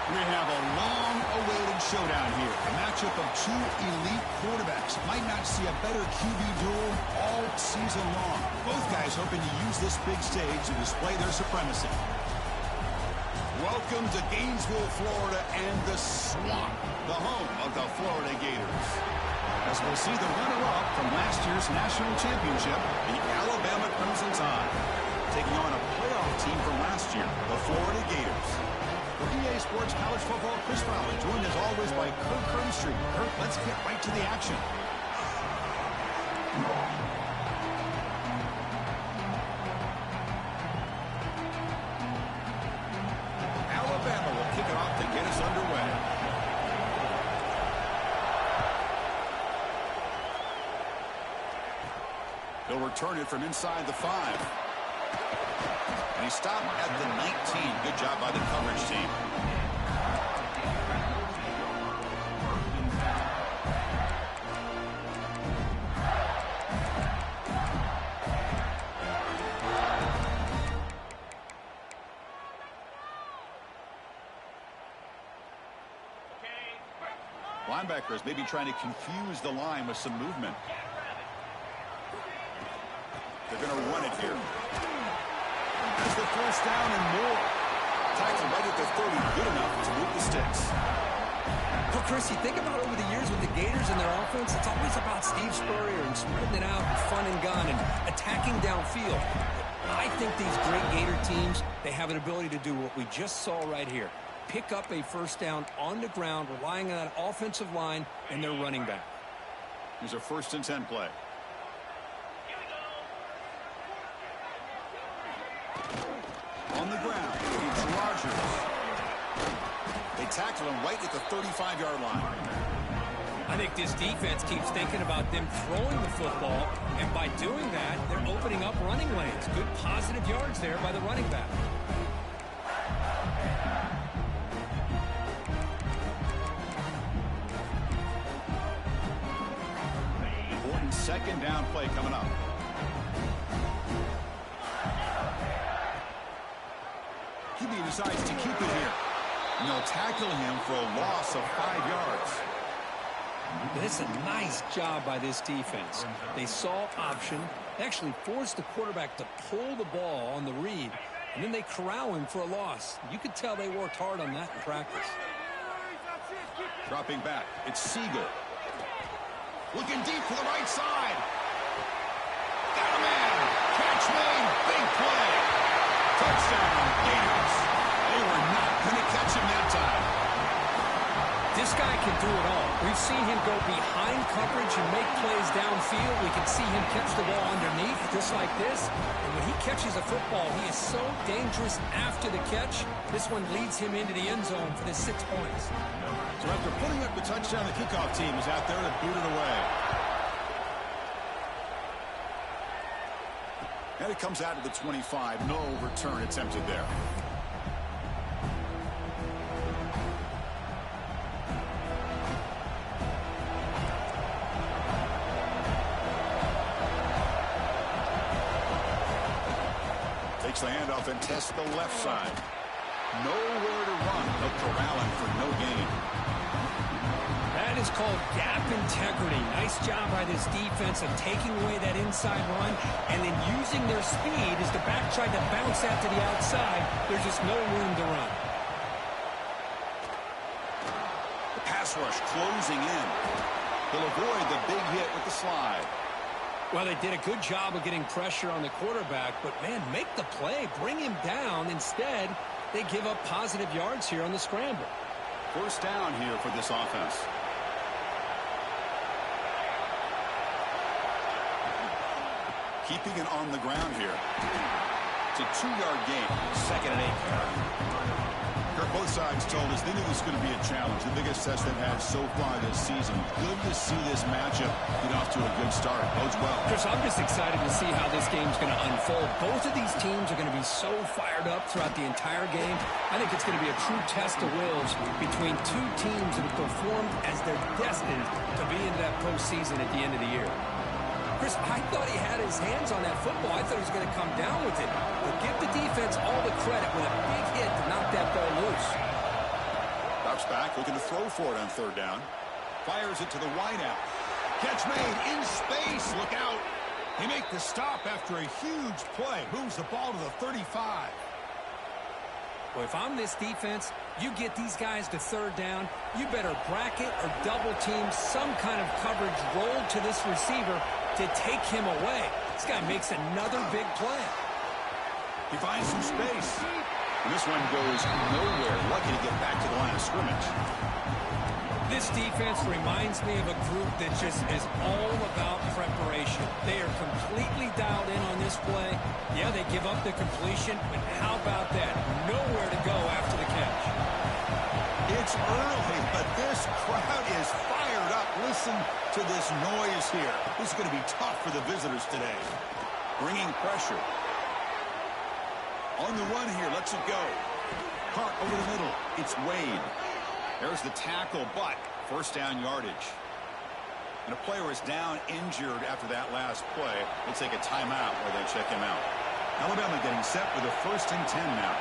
We have a long-awaited showdown here. A matchup of two elite quarterbacks. Might not see a better QB duel all season long. Both guys hoping to use this big stage to display their supremacy. Welcome to Gainesville, Florida, and the Swamp, the home of the Florida Gators. As we'll see the runner-up from last year's national championship, the Alabama Crimson Tide, taking on a playoff team from last year, the Florida Gators. For EA Sports College Football, Chris Fowler, joined as always by Kirk Crimstreet. Kirk, let's get right to the action. Alabama will kick it off to get us underway. He'll return it from inside the 5. And he stopped at the 19. Good job by the coverage team. Linebackers maybe trying to confuse the line with some movement. They're going to run it here. There's the first down and more. Tackle right at the 30, good enough to move the sticks. Well, Chris, you think about over the years with the Gators and their offense, it's always about Steve Spurrier and spreading it out and fun and gun and attacking downfield. I think these great Gator teams, they have an ability to do what we just saw right here. Pick up a first down on the ground, relying on that offensive line and their running back. Here's a 1st and 10 play. On the ground, it's Rodgers. They tackle him right at the 35-yard line. I think this defense keeps thinking about them throwing the football, and by doing that, they're opening up running lanes. Good positive yards there by the running back. Important 2nd down play coming up. QB decides to keep it here. And they'll tackle him for a loss of 5 yards. This is a nice job by this defense. They saw option. They actually forced the quarterback to pull the ball on the read, and then they corral him for a loss. You could tell they worked hard on that in practice. Dropping back, it's Siegel. Looking deep for the right side. Got a man. Catch made. Big play. Touchdown, Gators. They were not going to catch him that time. This guy can do it all. We've seen him go behind coverage and make plays downfield. We can see him catch the ball underneath, just like this. And when he catches a football, he is so dangerous after the catch. This one leads him into the end zone for the 6 points. So after putting up the touchdown, the kickoff team is out there to boot it away. And it comes out to the 25. No return attempted there. Takes the handoff and tests the left side. Nowhere to run. They'll corral him for no gain. That is called gap integrity. Nice job by this defense of taking away that inside run and then using their speed as the back tried to bounce that to the outside. There's just no room to run. The pass rush closing in. He'll avoid the big hit with the slide. Well, they did a good job of getting pressure on the quarterback, but, man, make the play. Bring him down. Instead, they give up positive yards here on the scramble. 1st down here for this offense. Keeping it on the ground here. It's a 2-yard gain. 2nd and 8. Kirk, both sides told us they knew this was going to be a challenge. The biggest test they've had so far this season. Good to see this matchup get off to a good start. Bodes well. Chris, I'm just excited to see how this game's going to unfold. Both of these teams are going to be so fired up throughout the entire game. I think it's going to be a true test of wills between two teams that have performed as they're destined to be into that postseason at the end of the year. Chris, I thought he had his hands on that football. I thought he was going to come down with it. But give the defense all the credit with a big hit to knock that ball loose. drops back, looking to throw for it on third down. Fires it to the wideout. Catch made in space. Look out. He makes the stop after a huge play. Moves the ball to the 35. Well, if I'm this defense, you get these guys to third down, you better bracket or double team some kind of coverage roll to this receiver to take him away. This guy makes another big play. He finds some space. And this one goes nowhere. Lucky to get back to the line of scrimmage. This defense reminds me of a group that just is all about preparation. They are completely dialed in on this play. Yeah, they give up the completion, but how about that? Nowhere to go after the catch. It's early, but this crowd is fired up. Listen to this noise here. This is going to be tough for the visitors today. Bringing pressure. On the run here, lets it go. Hart over the middle. It's Wade. There's the tackle, but first down yardage. And a player is down injured after that last play. They take a timeout where they check him out. Alabama getting set for the 1st and 10 now.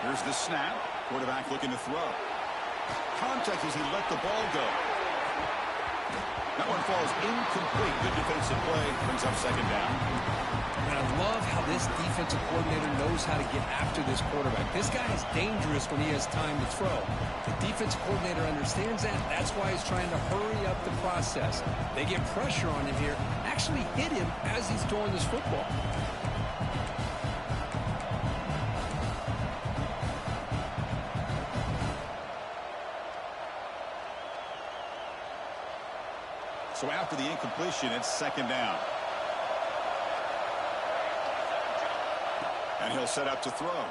Here's the snap. Quarterback looking to throw. Contact as he let the ball go. That one falls incomplete. Good defensive play. Brings up second down. And I love how this defensive coordinator knows how to get after this quarterback. This guy is dangerous when he has time to throw. The defensive coordinator understands that. That's why he's trying to hurry up the process. They get pressure on him here. Actually hit him as he's throwing this football. So after the incompletion, it's second down. And he'll set up to throw.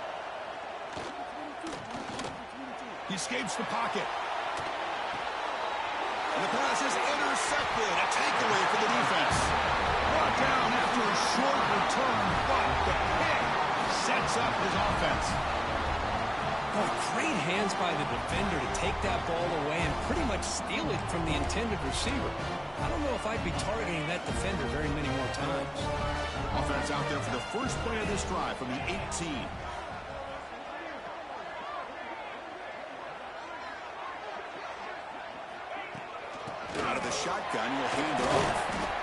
He escapes the pocket. And the pass is intercepted. A takeaway for the defense. Brought down after a short return, but the pick sets up his offense. Oh, great hands by the defender to take that ball away and pretty much steal it from the intended receiver. I don't know if I'd be targeting that defender very many more times. Offense out there for the first play of this drive from the 18. Out of the shotgun, he'll hand it off.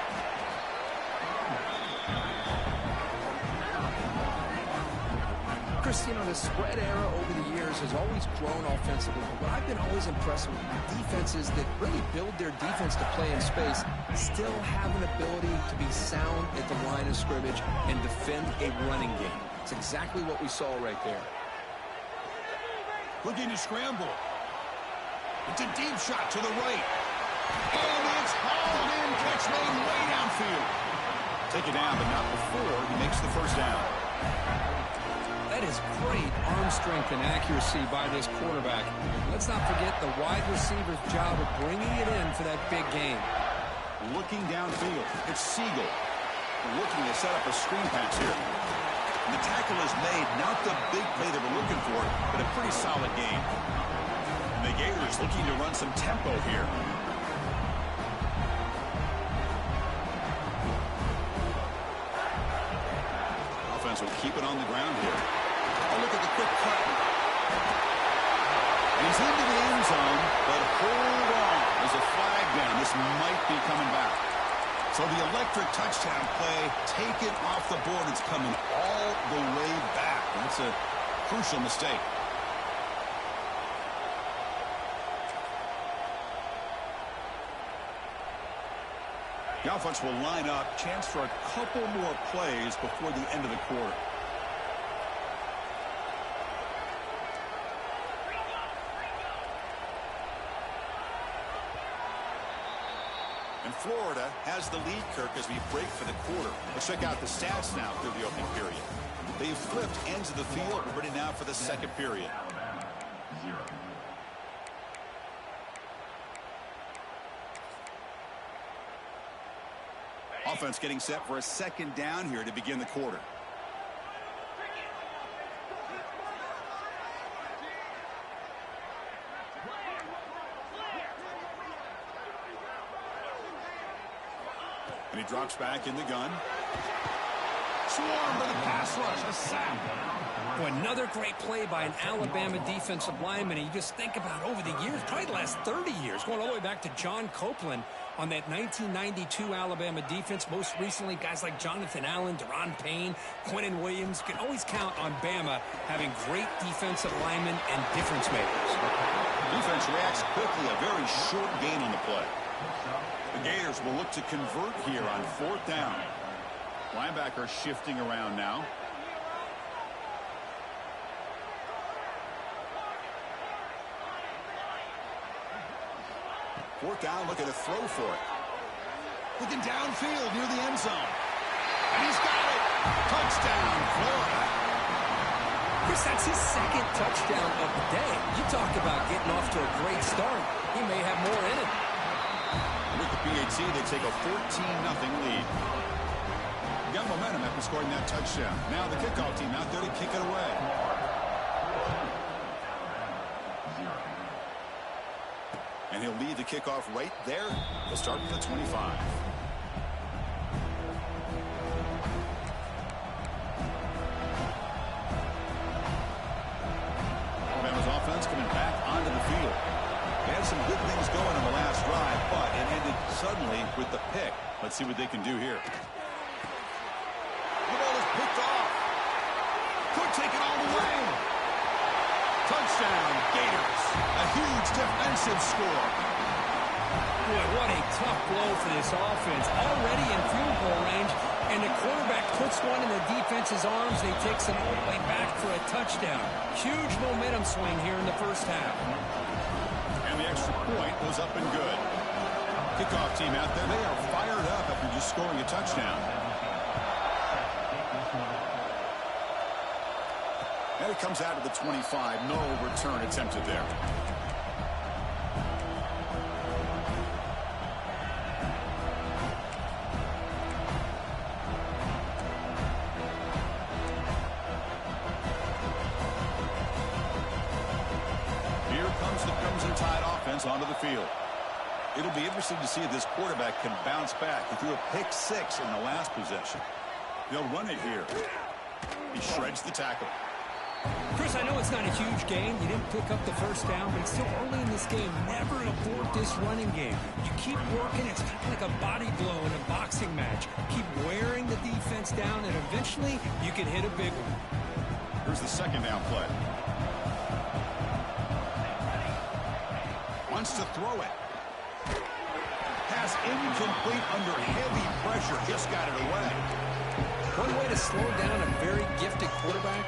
Chris, you know, the spread era over the years has always grown offensively. But what I've been always impressed with defenses that really build their defense to play in space still have an ability to be sound at the line of scrimmage and defend a running game. It's exactly what we saw right there. Looking to scramble. It's a deep shot to the right. And it's hauled in. Catch made way downfield. Take it down, but not before he makes the first down. That is great arm strength and accuracy by this quarterback. Let's not forget the wide receiver's job of bringing it in for that big game. Looking downfield, it's Siegel. Looking to set up a screen pass here. The tackle is made, not the big play they were looking for, but a pretty solid game. And the Gators looking to run some tempo here. Offense will keep it on the ground here. Oh, look at the quick cut. And he's into the end zone, but hold on. There's a flag down. This might be coming back. So the electric touchdown play taken off the board. It's coming all the way back. That's a crucial mistake. The offense will line up. Chance for a couple more plays before the end of the quarter. And Florida has the lead, Kirk, as we break for the quarter. Let's check out the stats now through the opening period. They've flipped ends of the field. We're ready now for the second period. Offense getting set for a second down here to begin the quarter. And he drops back in the gun. swarmed by the pass rush. A sack. Well, another great play by an Alabama defensive lineman. And you just think about over the years, probably the last 30 years, going all the way back to John Copeland on that 1992 Alabama defense. Most recently, guys like Jonathan Allen, Deron Payne, Quentin Williams. You can always count on Bama having great defensive linemen and difference makers. Defense reacts quickly. A very short gain on the play. The Gators will look to convert here on 4th down. Linebacker shifting around now. 4th down, looking to throw for it. Looking downfield near the end zone. And he's got it. Touchdown, Florida. Chris, that's his second touchdown of the day. You talk about getting off to a great start. He may have more in it. With the PAT, they take a 14-0 lead. Got momentum after scoring that touchdown. Now the kickoff team out there to kick it away. And he'll lead the kickoff right there. He'll start from the 25. Alabama's offense coming back onto the field. They had some good things going on the last drive, but it ended suddenly with the pick. Let's see what they can do here. The ball is picked off. Could take it all the way. Touchdown, Gators. A huge defensive score. Boy, what a tough blow for this offense. Already in field goal range, and the quarterback puts one in the defense's arms, and he takes it all the way back for a touchdown. Huge momentum swing here in the first half. And the extra point was up and good. Kickoff team out there, they are fired up after just scoring a touchdown. And it comes out of the 25. No return attempted there. Here comes the Crimson Tide offense onto the field. It'll be interesting to see if this quarterback can bounce back. He threw a pick 6 in the last possession. They'll run it here. He shreds the tackle. Chris, I know it's not a huge game. You didn't pick up the first down, but it's still early in this game. Never abort this running game. You keep working. It's kind of like a body blow in a boxing match. Keep wearing the defense down, and eventually you can hit a big one. Here's the second down play. Wants to throw it. Pass incomplete under heavy pressure. Just got it away. One way to slow down a very gifted quarterback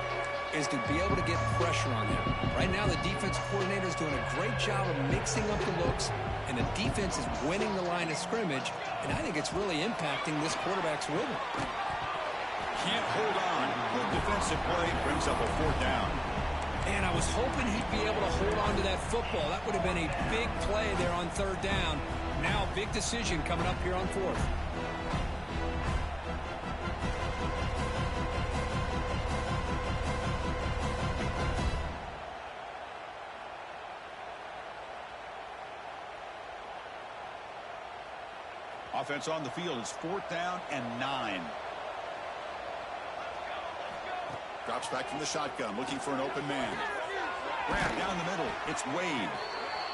is to be able to get pressure on him. Right now, the defense coordinator is doing a great job of mixing up the looks, and the defense is winning the line of scrimmage, and I think it's really impacting this quarterback's rhythm. Can't hold on. Good defensive play brings up a 4th down. And I was hoping he'd be able to hold on to that football. That would have been a big play there on 3rd down. Now, big decision coming up here on 4th. Offense on the field is 4th down and 9. Drops back from the shotgun, looking for an open man. Grab down the middle. It's Wade.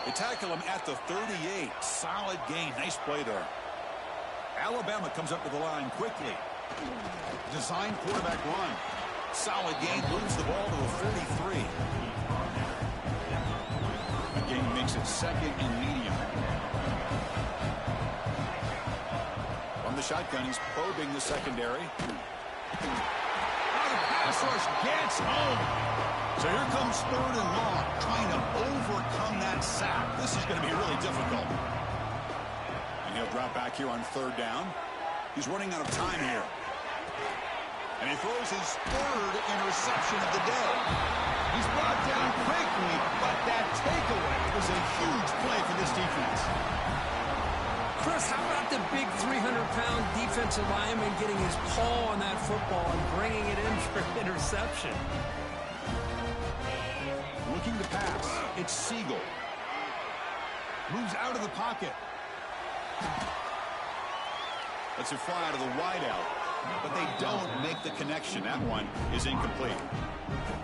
They tackle him at the 38. Solid gain. Nice play there. Alabama comes up to the line quickly. Design quarterback run. Solid gain. Moves the ball to the 43. The gain makes it 2nd and medium. From the shotgun, he's probing the secondary. Pass rush gets home. So here comes 3rd and long, trying to overcome that sack. This is going to be really difficult. And he'll drop back here on 3rd down. He's running out of time here. And he throws his 3rd interception of the day. He's brought down quickly, but that takeaway was a huge play for this defense. Chris, how about the big 300-pound defensive lineman getting his paw on that football and bringing it in for an interception? Looking to pass. It's Siegel. Moves out of the pocket. Lets it fly out of the wideout. but they don't make the connection. That one is incomplete.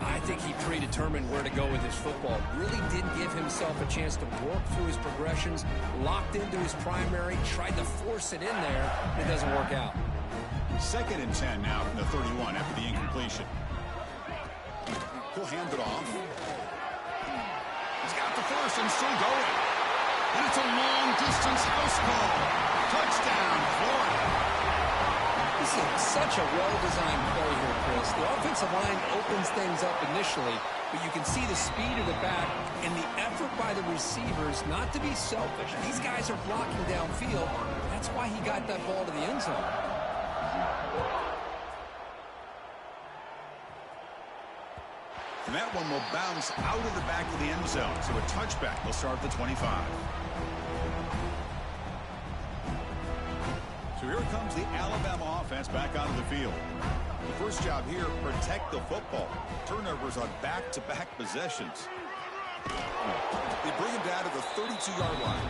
I think he predetermined where to go with his football. Really didn't give himself a chance to work through his progressions, locked into his primary, tried to force it in there, and it doesn't work out. 2nd and 10 now from the 31 after the incompletion. He'll hand it off. He's got the first and still going. And it's a long-distance house call. Touchdown, Florida. This is such a well-designed play here, Chris. The offensive line opens things up initially, but you can see the speed of the back and the effort by the receivers not to be selfish. These guys are blocking downfield. That's why he got that ball to the end zone. And that one will bounce out of the back of the end zone. So a touchback will start at the 25. So here comes the Alabama offense back onto the field. The first job here, protect the football. Turnovers on back-to-back possessions. They bring him down to the 32-yard line.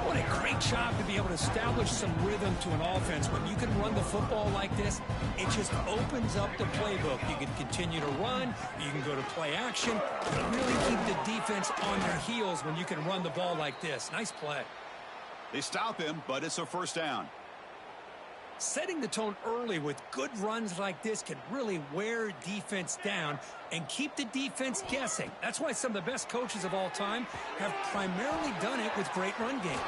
What a great job to be able to establish some rhythm to an offense. When you can run the football like this, it just opens up the playbook. You can continue to run. You can go to play action. You really keep the defense on their heels when you can run the ball like this. Nice play. They stop him, but it's a first down. Setting the tone early with good runs like this can really wear defense down and keep the defense guessing. That's why some of the best coaches of all time have primarily done it with great run games.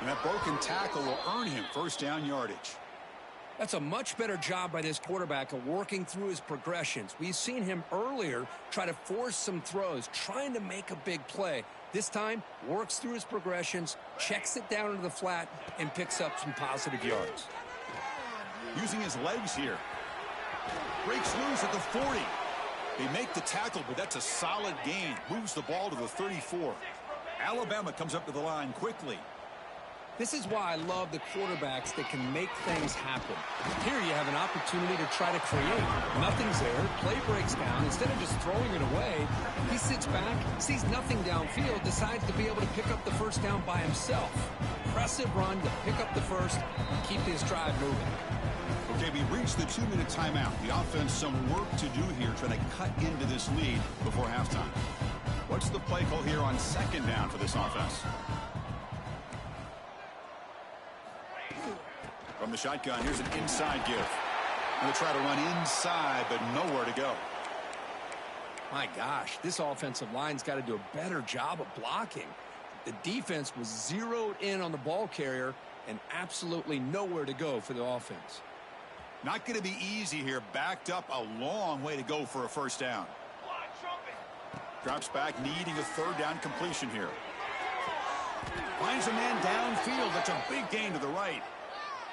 And that broken tackle will earn him first down yardage. That's a much better job by this quarterback of working through his progressions. We've seen him earlier try to force some throws, trying to make a big play. This time, works through his progressions, checks it down into the flat, and picks up some positive yards. Using his legs here. Breaks loose at the 40. They make the tackle, but that's a solid gain. Moves the ball to the 34. Alabama comes up to the line quickly. This is why I love the quarterbacks that can make things happen. Here you have an opportunity to try to create. Nothing's there. Play breaks down. Instead of just throwing it away, he sits back, sees nothing downfield, decides to be able to pick up the first down by himself. Impressive run to pick up the first and keep this drive moving. Okay, we reached the 2-minute timeout. The offense some work to do here, trying to cut into this lead before halftime. What's the play call here on 2nd down for this offense? From the shotgun, here's an inside give. Going to try to run inside, but nowhere to go. My gosh, this offensive line's got to do a better job of blocking. The defense was zeroed in on the ball carrier and absolutely nowhere to go for the offense. Not going to be easy here. Backed up a long way to go for a first down. Drops back, needing a 3rd down completion here. Finds a man downfield. That's a big gain to the right.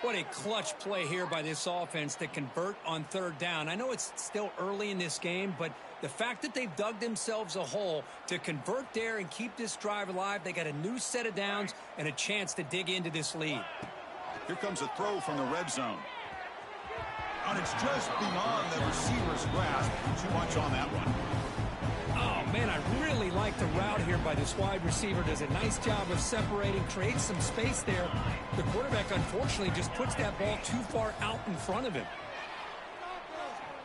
What a clutch play here by this offense to convert on 3rd down. I know it's still early in this game, but the fact that they've dug themselves a hole to convert there and keep this drive alive, they got a new set of downs and a chance to dig into this lead. Here comes a throw from the red zone. And it's just beyond the receiver's grasp. Too much on that one. Oh, man, I really like the route here by this wide receiver. Does a nice job of separating, creates some space there. The quarterback, unfortunately, just puts that ball too far out in front of him.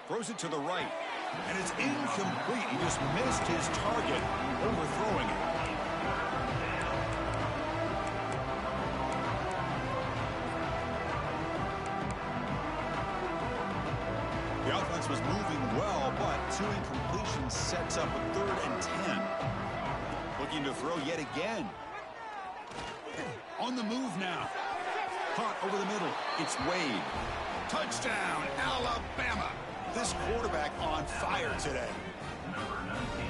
Throws it to the right. And it's incomplete. He just missed his target, overthrowing it. The offense was moving well, but 2 incompletions sets up a 3rd and 10. Looking to throw yet again. On the move now. Caught over the middle. It's Wade. Touchdown, Alabama. This quarterback on fire today.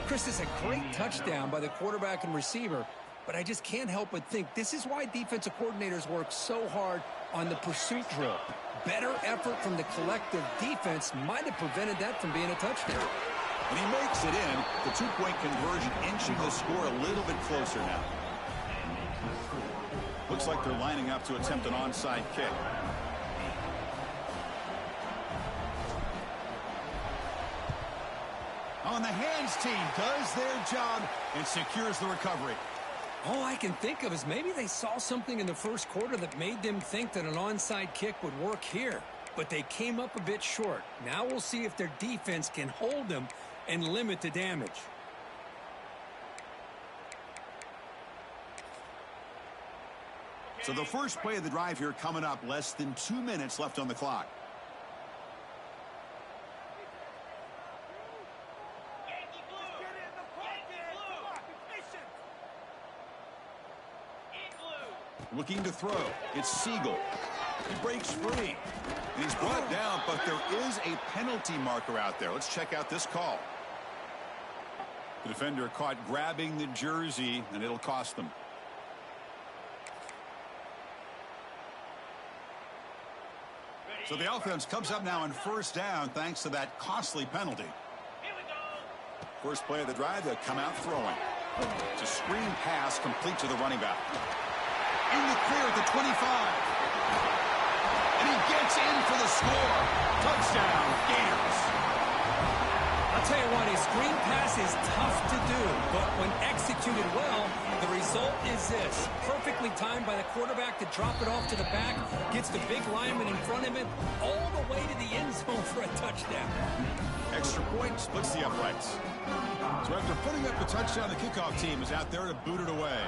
Chris, is a great touchdown by the quarterback and receiver, but I just can't help but think this is why defensive coordinators work so hard on the pursuit drill. Better effort from the collective defense might have prevented that from being a touchdown. And he makes it in. The 2-point conversion inching the score a little bit closer now. Looks like they're lining up to attempt an onside kick. On the hands team does their job and secures the recovery. All I can think of is maybe they saw something in the first quarter that made them think that an onside kick would work here. But they came up a bit short. Now we'll see if their defense can hold them and limit the damage. So the first play of the drive here coming up, less than 2 minutes left on the clock. Looking to throw. It's Siegel. He breaks free. He's brought down, but there is a penalty marker out there. Let's check out this call. The defender caught grabbing the jersey, and it'll cost them. So the offense comes up now on first down thanks to that costly penalty. First play of the drive, they'll come out throwing. It's a screen pass complete to the running back. In the clear at the 25. And he gets in for the score. Touchdown, Gators. I'll tell you what, a screen pass is tough to do, but when executed well, the result is this. Perfectly timed by the quarterback to drop it off to the back, gets the big lineman in front of him, all the way to the end zone for a touchdown. Extra point splits the uprights. So after putting up the touchdown, the kickoff team is out there to boot it away.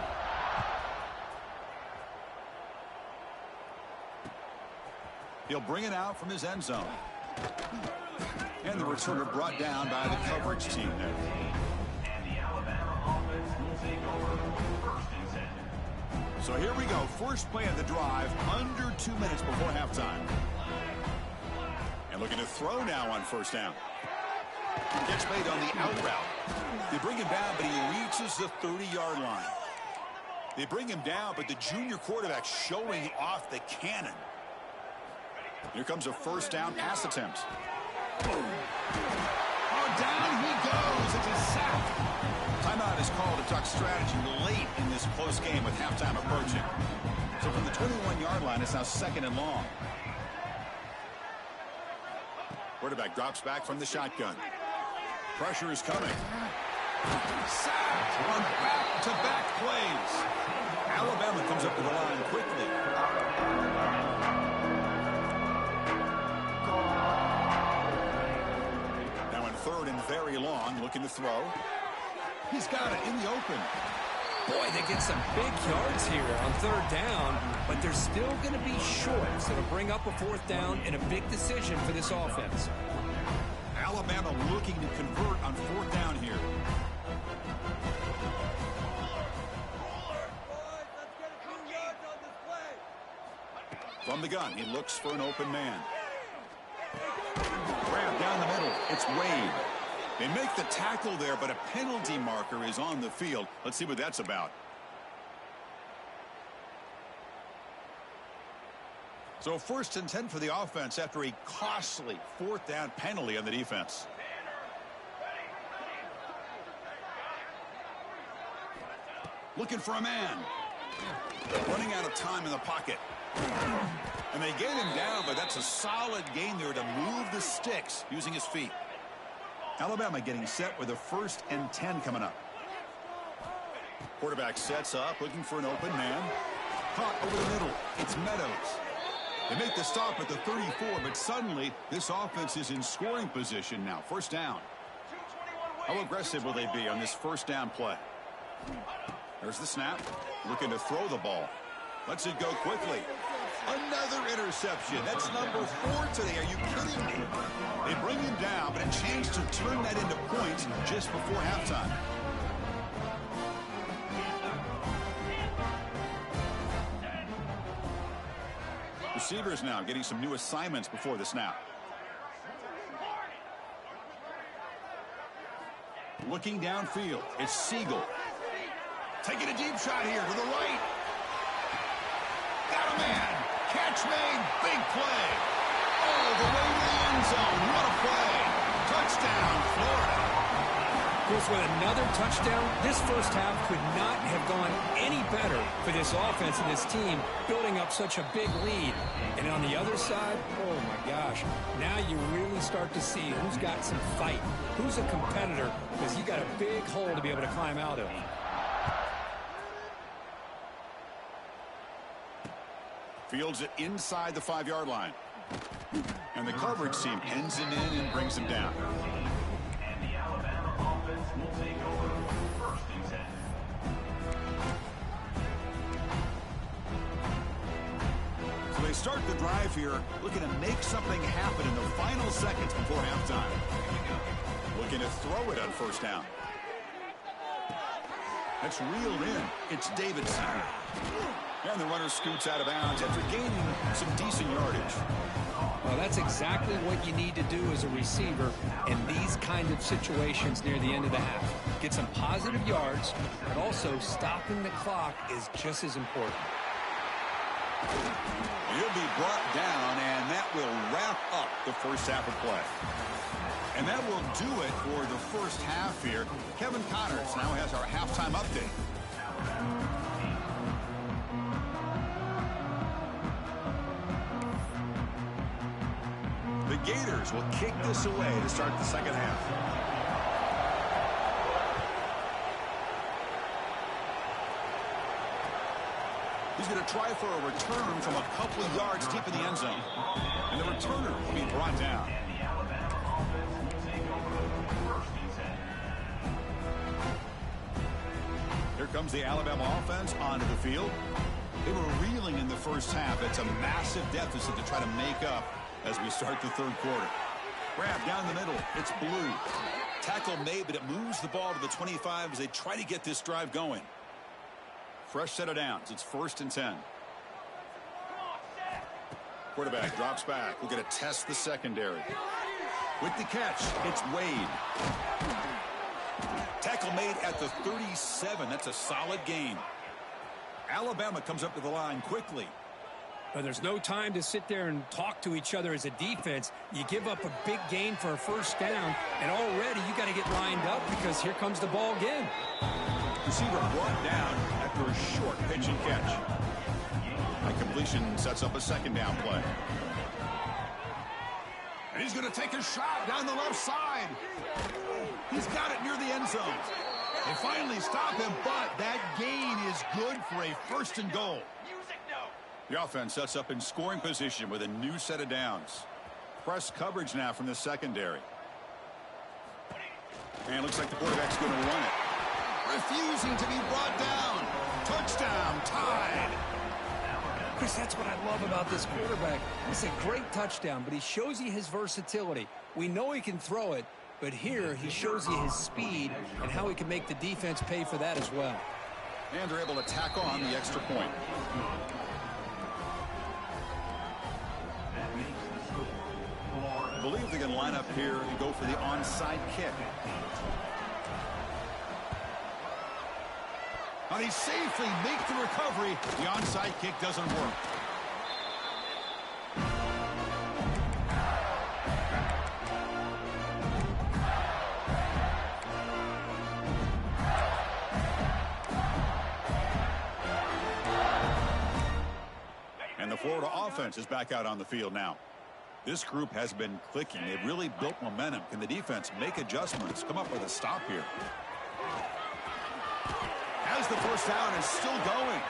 He'll bring it out from his end zone. And the returner brought down by the coverage team there. So here we go. First play of the drive, under 2 minutes before halftime. And looking to throw now on first down. Gets made on the out route. They bring him down, but he reaches the 30-yard line. They bring him down, but the junior quarterback showing off the cannon. Here comes a first down pass attempt. Oh, down he goes. It's a sack. Timeout is called to talk strategy late in this close game with halftime approaching. So from the 21-yard line, it's now second and long. Quarterback drops back from the shotgun. Pressure is coming. Sacked on back-to-back plays. Alabama comes up to the line quickly. Now in third and very long, looking to throw. He's got it in the open. Boy, they get some big yards here on third down, but they're still going to be short, so to bring up a fourth down and a big decision for this offense. Alabama looking to convert on fourth down here. From the gun, he looks for an open man. Grab down the middle. It's Wade. They make the tackle there, but a penalty marker is on the field. Let's see what that's about. So first and 10 for the offense after a costly fourth down penalty on the defense. Looking for a man. Running out of time in the pocket. And they get him down, but that's a solid gain there to move the sticks using his feet. Alabama getting set with a first and 10 coming up. Quarterback sets up, looking for an open man. Caught over the middle. It's Meadows. They make the stop at the 34, but suddenly this offense is in scoring position now. First down. How aggressive will they be on this first down play? There's the snap. Looking to throw the ball. Lets it go quickly. Another interception. That's number 4 today. Are you kidding me? They bring him down, but a chance to turn that into points just before halftime. Receivers now getting some new assignments before the snap. Looking downfield. It's Siegel. Taking a deep shot here to the right. Got a man. Catch made. Big play. All the way to the end zone. What a play. Touchdown, Florida. Of course, with another touchdown, this first half could not have gone any better for this offense and this team, building up such a big lead. And on the other side, oh my gosh, now you really start to see who's got some fight, who's a competitor, because you got a big hole to be able to climb out of. Fields it inside the 5-yard line. And the coverage team pins him in and brings him down. And the Alabama offense will take over first and 10. So they start the drive here, looking to make something happen in the final seconds before halftime. Looking to throw it on first down. That's reeled in. It's Davidson. And the runner scoots out of bounds after gaining some decent yardage. Well, that's exactly what you need to do as a receiver in these kind of situations near the end of the half. Get some positive yards, but also stopping the clock is just as important. He'll be brought down, and that will wrap up the first half of play. And that will do it for the first half here. Kevin Connors now has our halftime update. The Gators will kick this away to start the second half. He's going to try for a return from a couple of yards deep in the end zone. And the returner will be brought down. Here comes the Alabama offense onto the field. They were reeling in the first half. It's a massive deficit to try to make up as we start the third quarter. Grab down the middle. It's Blue. Tackle made, but it moves the ball to the 25 as they try to get this drive going. Fresh set of downs. It's 1st and 10. Quarterback drops back. We're going to test the secondary. With the catch, it's Wade. Tackle made at the 37. That's a solid gain. Alabama comes up to the line quickly. But there's no time to sit there and talk to each other as a defense. You give up a big gain for a first down, and already you got to get lined up because here comes the ball again. Receiver brought down after a short pitch and catch. That completion sets up a second down play. And he's going to take a shot down the left side. He's got it near the end zone. They finally stop him, but that gain is good for a 1st and goal. The offense sets up in scoring position with a new set of downs. Press coverage now from the secondary. And it looks like the quarterback's going to run it. Refusing to be brought down. Touchdown, tied. Chris, that's what I love about this quarterback. It's a great touchdown, but he shows you his versatility. We know he can throw it, but here he shows you his speed and how he can make the defense pay for that as well. And they're able to tack on the extra point. I believe they can line up here and go for the onside kick. Now they safely make the recovery. The onside kick doesn't work. And the Florida offense is back out on the field now. This group has been clicking. They've really built momentum. Can the defense make adjustments? Come up with a stop here. As the first down is still going.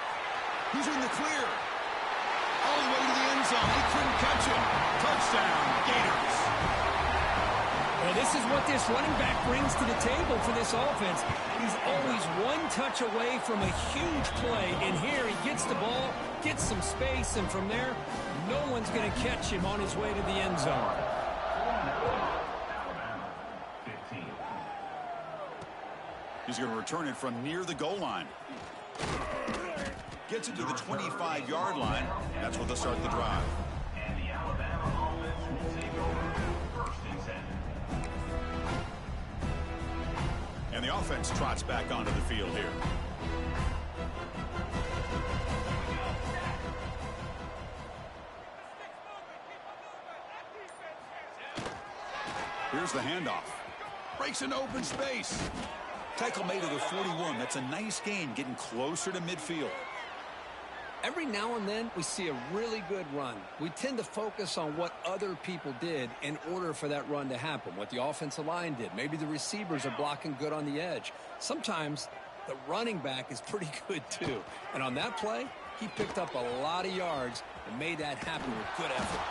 He's in the clear. All the way to the end zone. He couldn't catch him. Touchdown, Gators. Well, this is what this running back brings to the table for this offense. He's always one touch away from a huge play. And here he gets the ball, gets some space, and from there, no one's going to catch him on his way to the end zone. He's going to return it from near the goal line. Gets it to the 25-yard line. That's where they'll start the drive. And the Alabama offense will take over 1st and 10. And the offense trots back onto the field here. Here's the handoff. Breaks into open space. Tackle made at the 41. That's a nice gain, getting closer to midfield. Every now and then, we see a really good run. We tend to focus on what other people did in order for that run to happen, what the offensive line did. Maybe the receivers are blocking good on the edge. Sometimes the running back is pretty good, too. And on that play, he picked up a lot of yards and made that happen with good effort.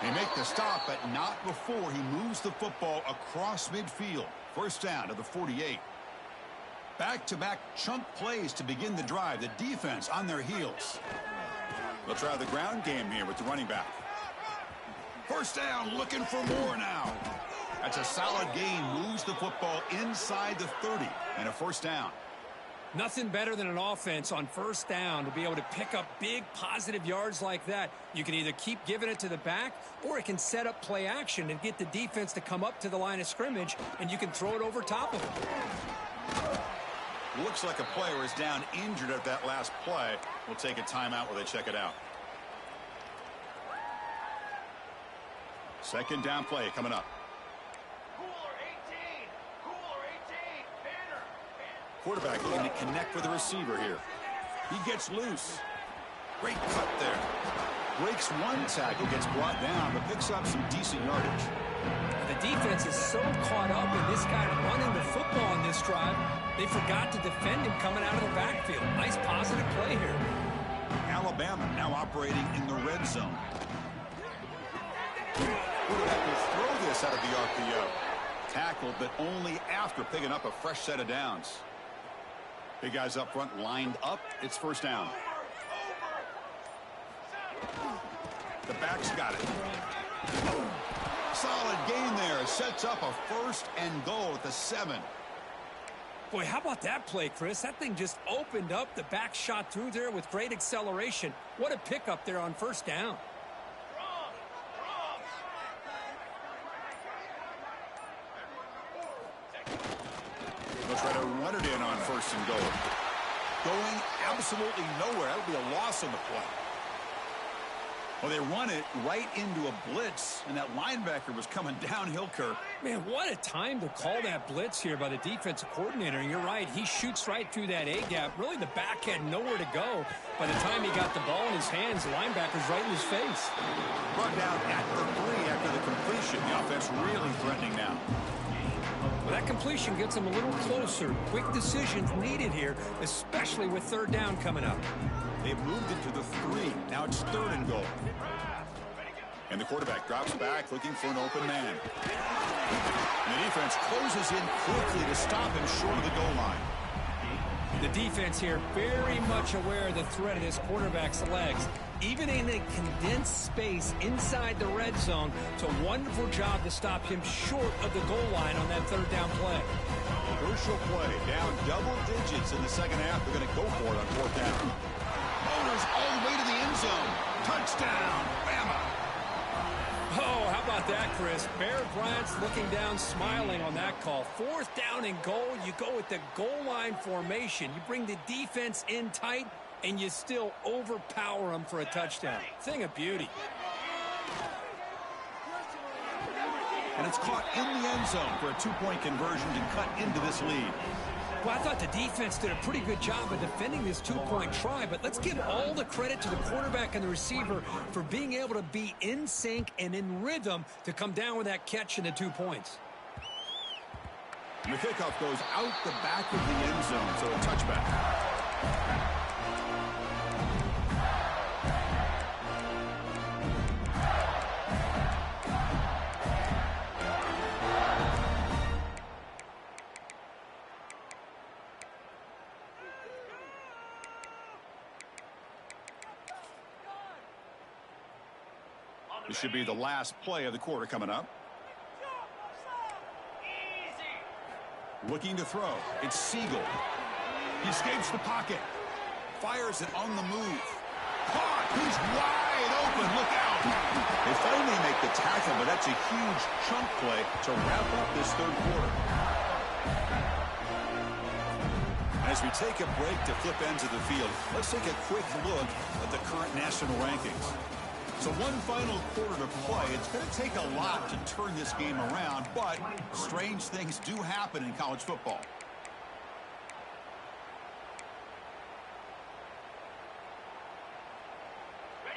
They make the stop, but not before he moves the football across midfield. First down to the 48. Back-to-back chunk plays to begin the drive. The defense on their heels. They'll try the ground game here with the running back. First down, looking for more now. That's a solid gain. Moves the football inside the 30 and a first down. Nothing better than an offense on first down to be able to pick up big positive yards like that. You can either keep giving it to the back, or it can set up play action and get the defense to come up to the line of scrimmage, and you can throw it over top of them. Looks like a player is down injured at that last play. We'll take a timeout while they check it out. Second down play coming up. Quarterback looking to connect with the receiver here. He gets loose. Great cut there. Breaks one tackle, gets brought down, but picks up some decent yardage. The defense is so caught up in this guy running the football on this drive, they forgot to defend him coming out of the backfield. Nice positive play here. Alabama now operating in the red zone. Quarterback will throw this out of the RPO. Tackled, but only after picking up a fresh set of downs. Big guys up front lined up. It's first down. The back's got it. Solid gain there. Sets up a first and goal at the 7. Boy, how about that play, Chris? That thing just opened up. The back shot through there with great acceleration. What a pickup there on first down. They'll try to run it in on first and goal. Going absolutely nowhere. That'll be a loss on the play. Well, they run it right into a blitz, and that linebacker was coming downhill, Kirk. Man, what a time to call that blitz here by the defensive coordinator. And you're right, he shoots right through that A-gap. Really, the back had nowhere to go. By the time he got the ball in his hands, the linebacker's right in his face. Brought down at the 3 after the completion. The offense really threatening now. Well, that completion gets him a little closer. Quick decisions needed here, especially with third down coming up. They've moved it to the 3. Now it's third and goal. And the quarterback drops back looking for an open man. And the defense closes in quickly to stop him short of the goal line. The defense here very much aware of the threat of this quarterback's legs. Even in a condensed space inside the red zone, it's a wonderful job to stop him short of the goal line on that third down play. Crucial play. Down double digits in the second half. They're going to go for it on fourth down. Bowlers all the way to the end zone. Touchdown, Bama. Oh, how about that, Chris? Bear Bryant's looking down, smiling on that call. Fourth down and goal. You go with the goal line formation. You bring the defense in tight, and you still overpower them for a touchdown. Thing of beauty. And it's caught in the end zone for a 2-point conversion to cut into this lead. Well, I thought the defense did a pretty good job of defending this 2-point try, but let's give all the credit to the quarterback and the receiver for being able to be in sync and in rhythm to come down with that catch and the 2 points. And the kickoff goes out the back of the end zone, so a touchback. This should be the last play of the quarter coming up. Looking to throw. It's Siegel. He escapes the pocket. Fires it on the move. Caught. He's wide open. Look out. They finally make the tackle, but that's a huge chunk play to wrap up this third quarter. As we take a break to flip ends of the field, let's take a quick look at the current national rankings. So one final quarter to play. It's going to take a lot to turn this game around, but strange things do happen in college football.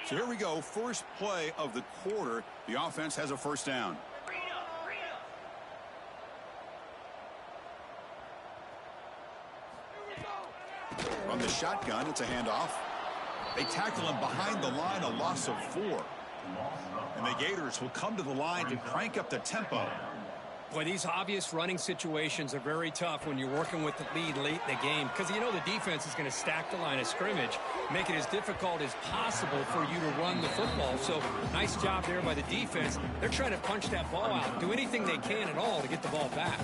So here we go. First play of the quarter. The offense has a first down. On the shotgun, it's a handoff. They tackle him behind the line, a loss of 4. And the Gators will come to the line to crank up the tempo. Boy, these obvious running situations are very tough when you're working with the lead late in the game because you know the defense is going to stack the line of scrimmage, make it as difficult as possible for you to run the football. So nice job there by the defense. They're trying to punch that ball out, do anything they can at all to get the ball back.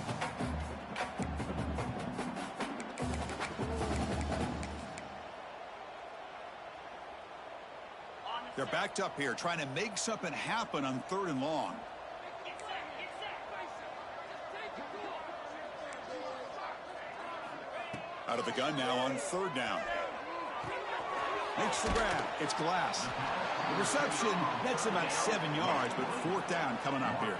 They're backed up here trying to make something happen on 3rd and long. Out of the gun now on 3rd down. Makes the grab. It's Glass. The reception, that's about 7 yards, but 4th down coming up here.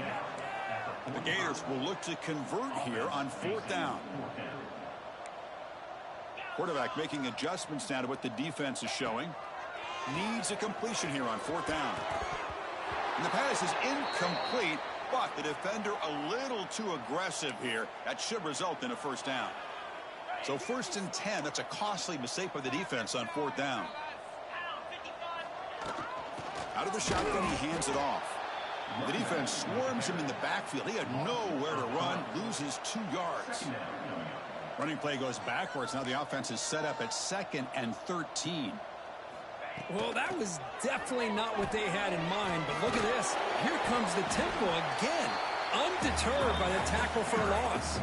The Gators will look to convert here on 4th down. Quarterback making adjustments now to what the defense is showing. Needs a completion here on 4th down. And the pass is incomplete, but the defender a little too aggressive here. That should result in a 1st down. So 1st and 10, that's a costly mistake by the defense on 4th down. Out of the shotgun, he hands it off. The defense swarms him in the backfield. He had nowhere to run, loses 2 yards. Running play goes backwards. Now the offense is set up at 2nd and 13. Well, that was definitely not what they had in mind, but look at this. Here comes the tempo again, undeterred by the tackle for a loss.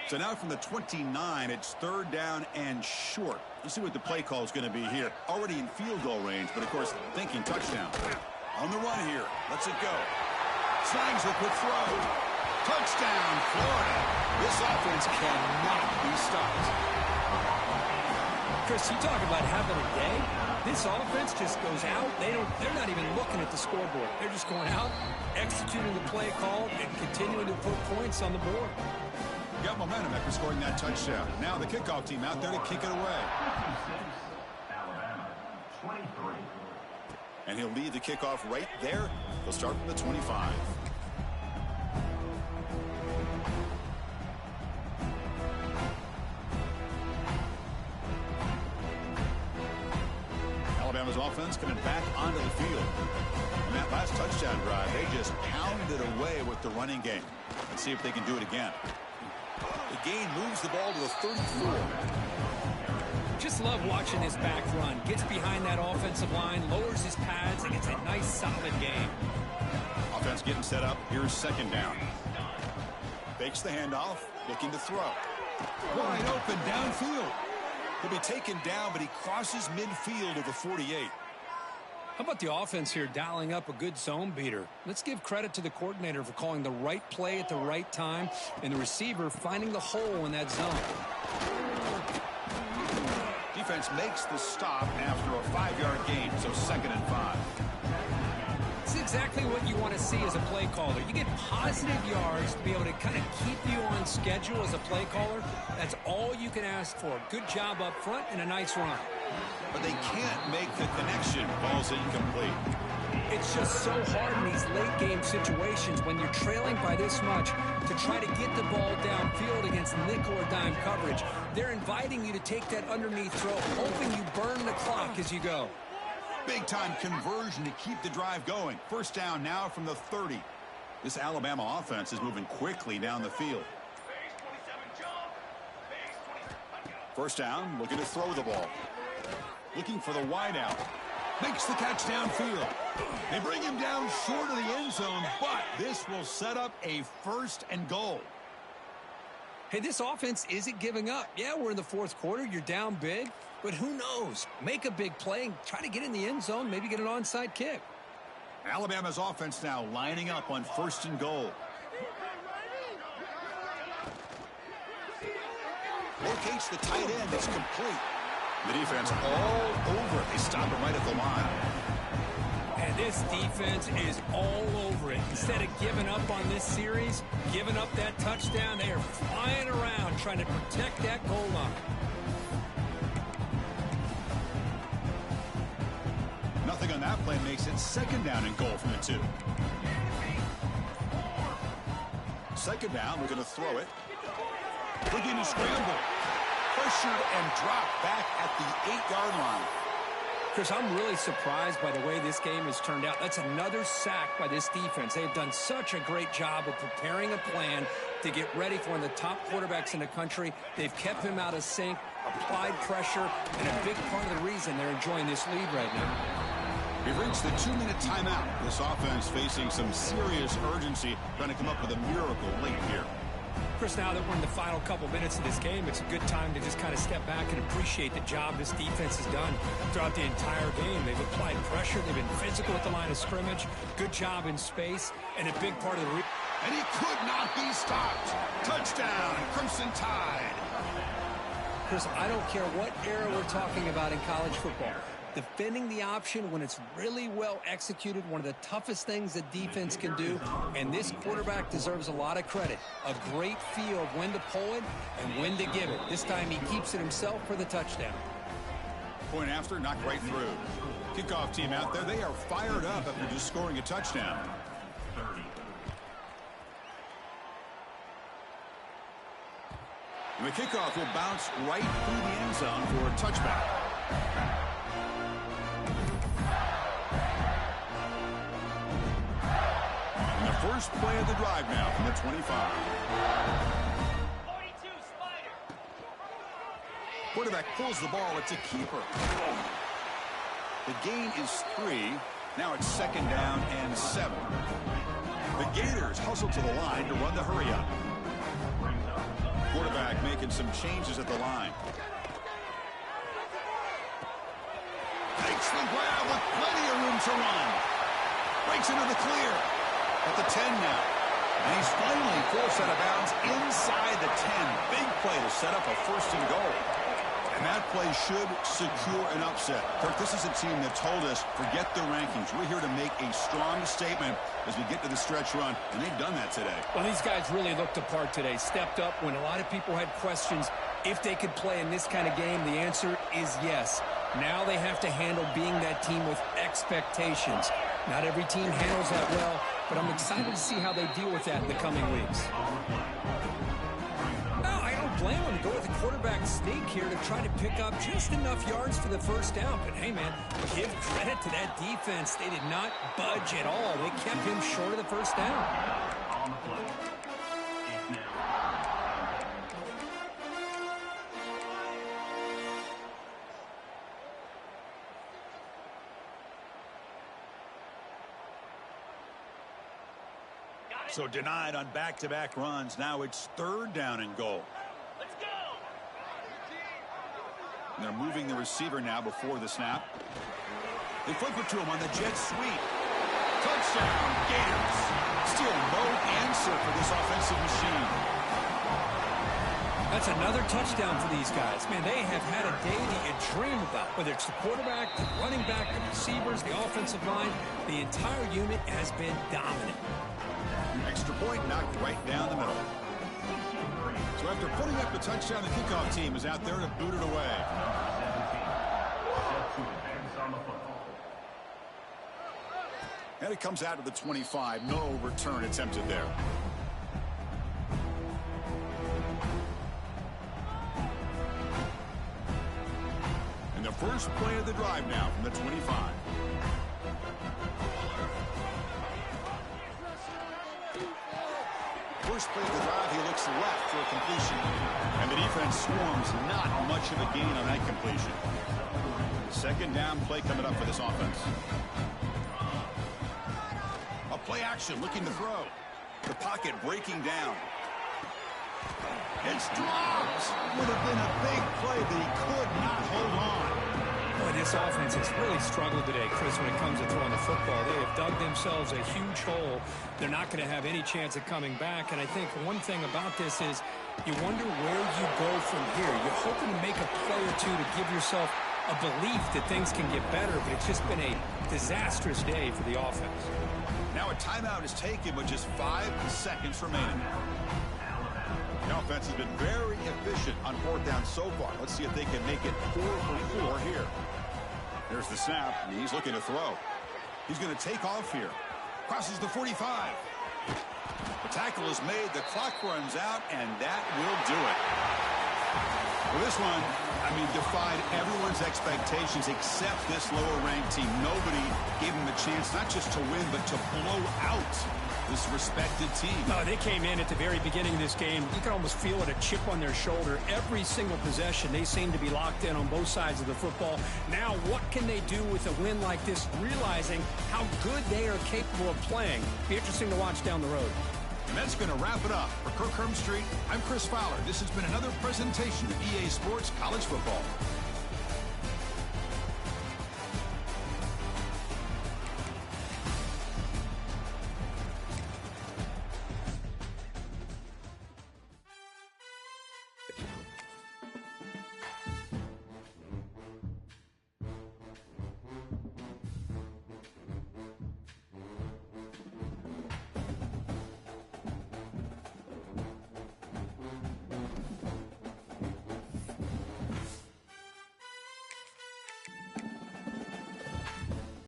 So now from the 29, it's 3rd down and short. Let's see what the play call is going to be here. Already in field goal range, but of course thinking touchdown. On the run here. Let's it go. Slangs a quick throw. Touchdown, Florida. This offense cannot be stopped. Chris, you talk about having a day. This offense just goes out. They're not even looking at the scoreboard. They're just going out, executing the play call, and continuing to put points on the board. Got momentum after scoring that touchdown. Now the kickoff team out there to kick it away. Alabama, 23. And he'll lead the kickoff right there. He'll start from the 25. Alabama's offense coming back onto the field. On that last touchdown drive, they just pounded away with the running game. Let's see if they can do it again. The gain moves the ball to the 34. Just love watching this back run. Gets behind that offensive line, lowers his pads, and gets a nice solid game. Offense getting set up. Here's 2nd down. Fakes the handoff, looking to throw. Wide open downfield. He'll be taken down, but he crosses midfield to the 48. How about the offense here dialing up a good zone beater? Let's give credit to the coordinator for calling the right play at the right time and the receiver finding the hole in that zone. Defense makes the stop after a 5-yard gain, so 2nd and 5. It's exactly what you want to see as a play caller. You get positive yards to be able to kind of keep you on schedule as a play caller. That's all you can ask for. Good job up front and a nice run. But they can't make the connection. Ball's incomplete. It's just so hard in these late game situations when you're trailing by this much to try to get the ball downfield against nickel or dime coverage. They're inviting you to take that underneath throw, hoping you burn the clock as you go. Big-time conversion to keep the drive going. 1st down now from the 30. This Alabama offense is moving quickly down the field. 1st down, looking to throw the ball. Looking for the wideout. Makes the catch downfield. They bring him down short of the end zone, but this will set up a 1st and goal. Hey, this offense isn't giving up. Yeah, we're in the 4th quarter. You're down big, but who knows? Make a big play and try to get in the end zone, maybe get an onside kick. Alabama's offense now lining up on 1st and goal. Locates the tight end. It's complete. The defense all over it. They stop it right at the line. And this defense is all over it. Instead of giving up on this series, giving up that touchdown, they are flying around trying to protect that goal line. Nothing on that play makes it 2nd down and goal from the 2. 2nd down, we're going to throw it. Looking to scramble. Pressured and dropped back at the 8-yard line. Chris, I'm really surprised by the way this game has turned out. That's another sack by this defense. They've done such a great job of preparing a plan to get ready for one of the top quarterbacks in the country. They've kept him out of sync, applied pressure, and a big part of the reason they're enjoying this lead right now. We've reached the 2-minute timeout. This offense facing some serious urgency, trying to come up with a miracle late here. Chris, now that we're in the final couple minutes of this game, it's a good time to just kind of step back and appreciate the job this defense has done throughout the entire game. They've applied pressure. They've been physical at the line of scrimmage. Good job in space. And a big part of the... And he could not be stopped. Touchdown, Crimson Tide. Chris, I don't care what era we're talking about in college football. Defending the option when it's really well executed, one of the toughest things that defense can do, and this quarterback deserves a lot of credit. A great feel of when to pull it and when to give it. This time he keeps it himself for the touchdown. Point after, knocked right through. Kickoff team out there, they are fired up after just scoring a touchdown. And the kickoff will bounce right through the end zone for a touchback. First play of the drive now from the 25. 42 Spider. Quarterback pulls the ball. It's a keeper. The gain is 3. Now it's 2nd down and 7. The Gators hustle to the line to run the hurry up. Quarterback making some changes at the line. Takes the grab with plenty of room to run. Breaks into the clear. At the 10 now. And he's finally forced out of bounds inside the 10. Big play to set up a 1st and goal. And that play should secure an upset. Kirk, this is a team that told us, forget the rankings. We're here to make a strong statement as we get to the stretch run, and they've done that today. Well, these guys really looked apart today. Stepped up when a lot of people had questions if they could play in this kind of game. The answer is yes. Now they have to handle being that team with expectations. Not every team handles that well, but I'm excited to see how they deal with that in the coming weeks. No, I don't blame them to go with the quarterback sneak here to try to pick up just enough yards for the 1st down. But, hey, man, give credit to that defense. They did not budge at all. They kept him short of the 1st down. So denied on back-to-back runs. Now it's 3rd down and goal. Let's go. And they're moving the receiver now before the snap. They flip it to him on the jet sweep. Touchdown, Gators. Still no answer for this offensive machine. That's another touchdown for these guys. Man, they have had a day that you dream about. Whether it's the quarterback, the running back, the receivers, the offensive line, the entire unit has been dominant. Extra point knocked right down the middle. So after putting up the touchdown, the kickoff team is out there to boot it away. And it comes out of the 25. No return attempted there. And the first play of the drive now from the 25. First play of the drive, he looks left for a completion. And the defense swarms, not much of a gain on that completion. 2nd down play coming up for this offense. A play action, looking to throw. The pocket breaking down. It's dropped. Would have been a big play, but he could not hold on. Boy, this offense has really struggled today, Chris, when it comes to throwing the football. They have dug themselves a huge hole. They're not going to have any chance of coming back. And I think one thing about this is you wonder where you go from here. You're hoping to make a play or two to give yourself a belief that things can get better, but it's just been a disastrous day for the offense. Now a timeout is taken with just 5 seconds remaining. The offense has been very efficient on 4th down so far. Let's see if they can make it 4 for 4 here. There's the snap, and he's looking to throw. He's going to take off here. Crosses the 45. The tackle is made, the clock runs out, and that will do it. Well, this one, defied everyone's expectations except this lower-ranked team. Nobody gave them a chance not just to win, but to blow out this respected team. Oh, they came in at the very beginning of this game. You can almost feel it, a chip on their shoulder. Every single possession, they seem to be locked in on both sides of the football. Now, what can they do with a win like this, realizing how good they are capable of playing? Be interesting to watch down the road. And that's going to wrap it up. For Kirk Street, I'm Chris Fowler. This has been another presentation of EA Sports College Football.